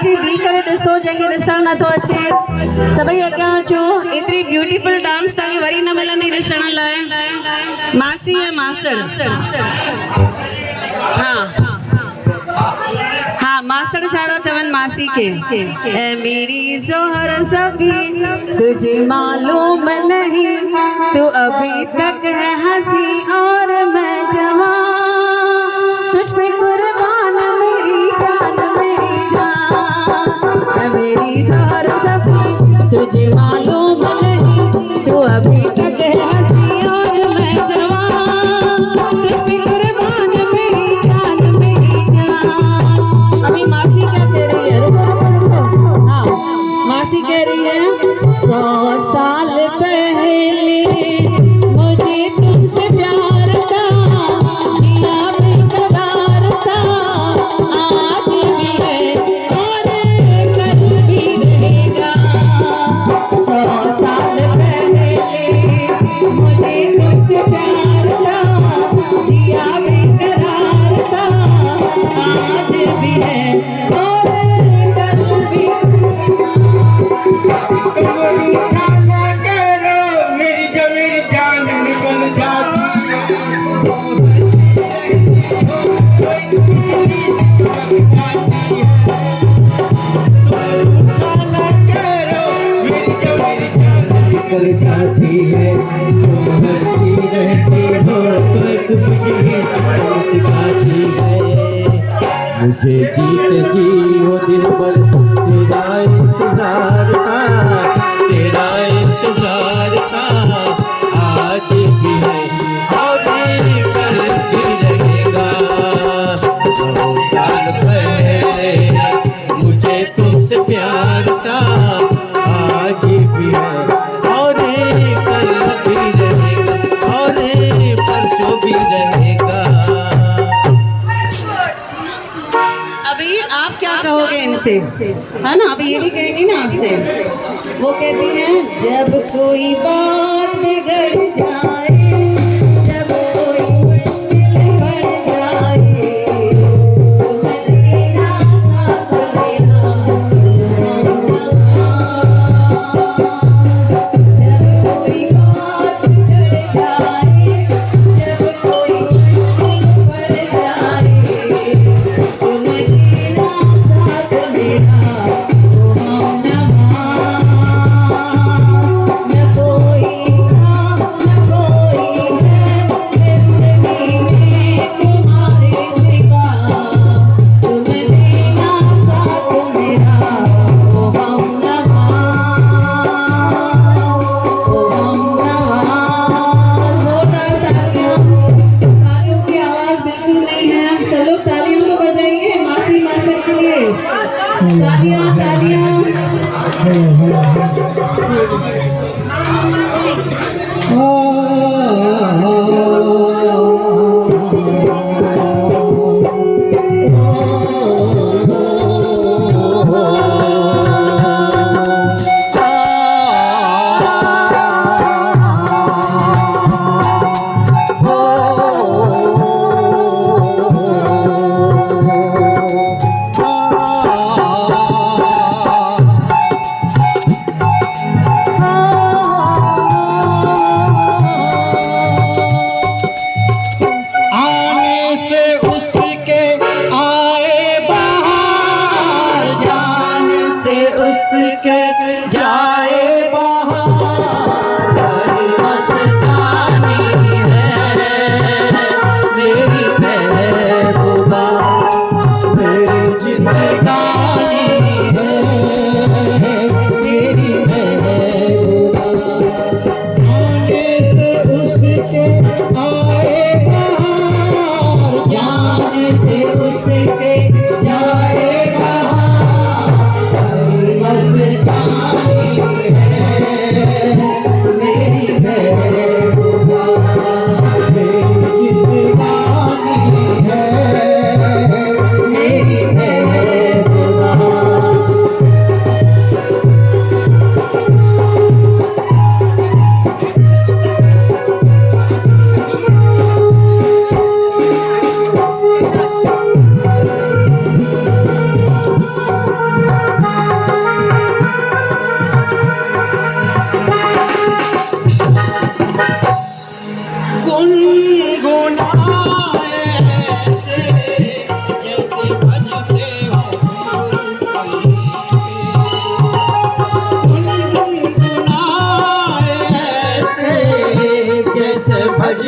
G B करे ॾिसो जंहिंखे ॾिसण नथो अचे सभई अॻियां अचो। एतिरी ब्यूटीफुल डांस तव्हांखे वरी न मिलंदी ॾिसण लाइ। मासी ऐं मासड़ हाँ मासड़ ज़्यादा चवन मासी के। ए मेरी जोहर सफी तुझे मालूम नहीं तू अभी तक है हंसी और मैं जवान तुझ पे कुर्बान मेरी जान ए मेरी जोहर सफी तुझे मालूम नहीं तू अभी तक है हंसी और मैं जवान तुझ पे कुर्बान मेरी जान। अभी मासी क्या कह रही है? रुको रुको रुको। हाँ मासी कह रही है 100 साल पहले मुझे तुमसे प्यार था जिया बेकरार था आज भी है और कल भी रहेगा। 100 साल पहले मुझे तुमसे प्यार था जिया बेकरार था आज भी है और कल भी। मेरी जान निकल जाती है तुम हंसती रहती हो तो मुझे सिखाती है मुझे जीत जी वो दिल पर तेरा इंतजार था आज भी है और कल भी रहेगा। 100 साल पहले मुझे तुमसे प्यार था आज भी है और कल भी रहेगा और परसों भी रहेगा। अभी आप क्या कहोगे इनसे? है ना अभी ये भी कहेंगी ना आपसे। वो कहती हैं जब कोई बात बिगड़ जाए जब कोई मुश्किल बढ़ जाए तो मैं तेरा साथ देना जब कोई बात बिगड़ जाए जब कोई मुश्किल बढ़ जाए तो मैं तेरा साथ देना तालियां तालियां।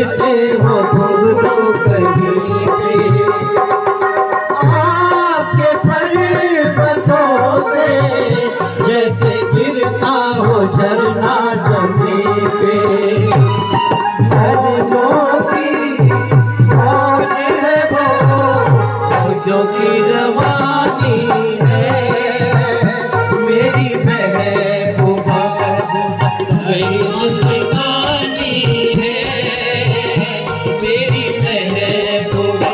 बजते हो तुम तो कहीं पे, आपके पर्वतों से जैसे गिरता हो झरना जमीन पे। जो की रवानी है मेरी महबूबा, मेरी जिंदगानी है मेरी महबूबा।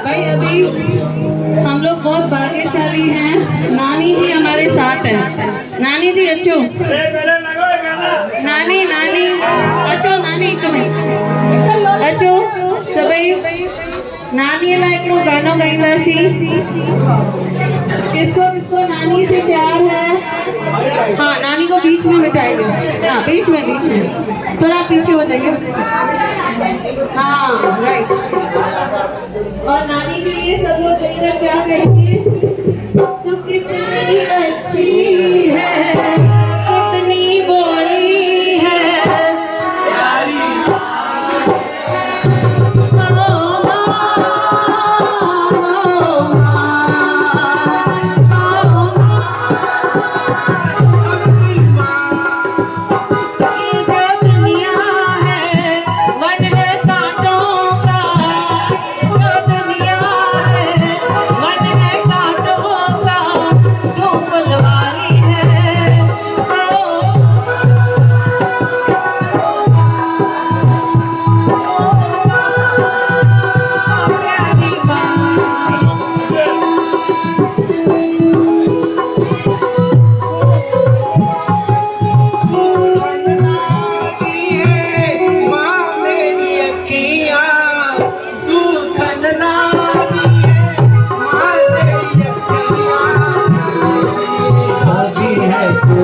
भाई अभी हम लोग बहुत भाग्यशाली हैं, नानी जी हमारे साथ हैं। नानी जी अचो, नानी नानी अचो, नानी हिकु मिनट अचो सभई। नानी लाइ हिकिड़ो गानो गाईंदासीं। किसको किसको नानी से प्यार है? हाँ, नानी को बीच में बिठाइए। हाँ, बीच में थोड़ा पीछे हो जाइए। हाँ, राइट। और नानी के लिए सब लोग मिलकर क्या कहेंगे? तू कितनी अच्छी है, कितनी बोली है प्यारी।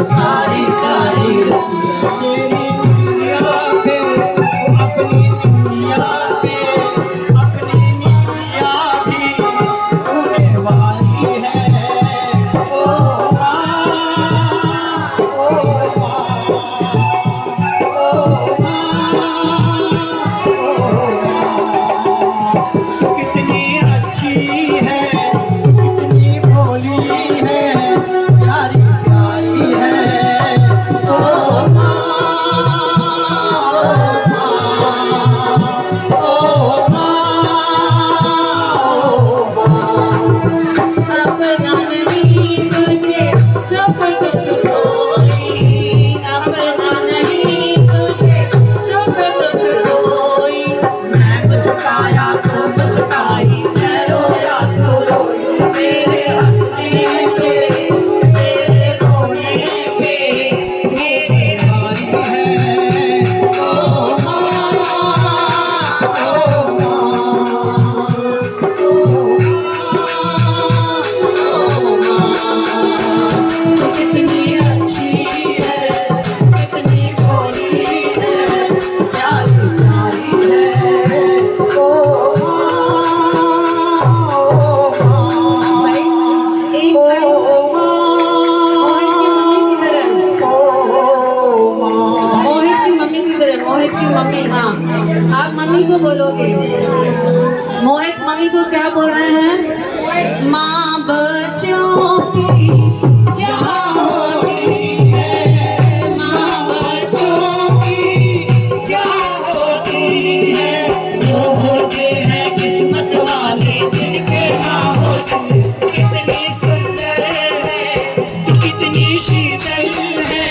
सारी सारी तेरी दुनिया पे, अपनी दुनिया पे, अपनी दुनिया भी होने वाली है। ओ कितनी अच्छी है, कितनी भोली है, प्यारी प्यारी है। बोलोगे? मोहित मम्मी को क्या बोल रहे हैं? माँ बच्चों की जान होती है, माँ बच्चों की जान होती है। वो होते हैं किस्मत वाले जिनके माँ होती है। कितनी सुंदर है, कितनी शीतल है,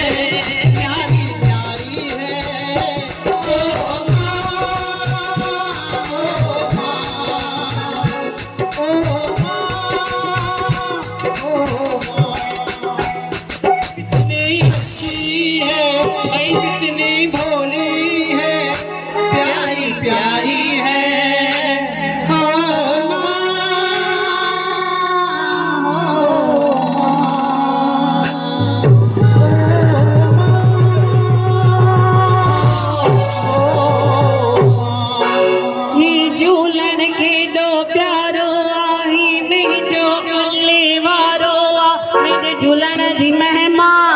प्यारी प्यारी है। ओ माँ, कितनी अच्छी है, कितनी भोली है, प्यारी प्यारी है। ये झूलन के दो प्यारो आई नहीं जो ले वारो आ मेरे झूलन जी मेहमान,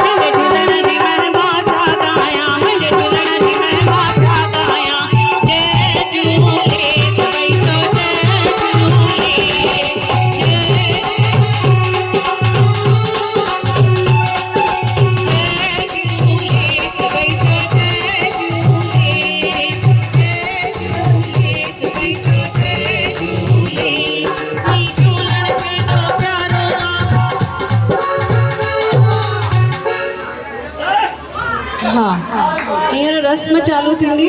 मेरे झूलन जी मेहमान गाया, मेरे झूलन जी मेहमान गाया। जय झूले सभई तो जय झूले, जय झूले सभई तो जय झूले, जय झूले सभई तो जय झूले। ये झूलन के दो प्यारो हाँ हींअर रस्म चालू थींदी।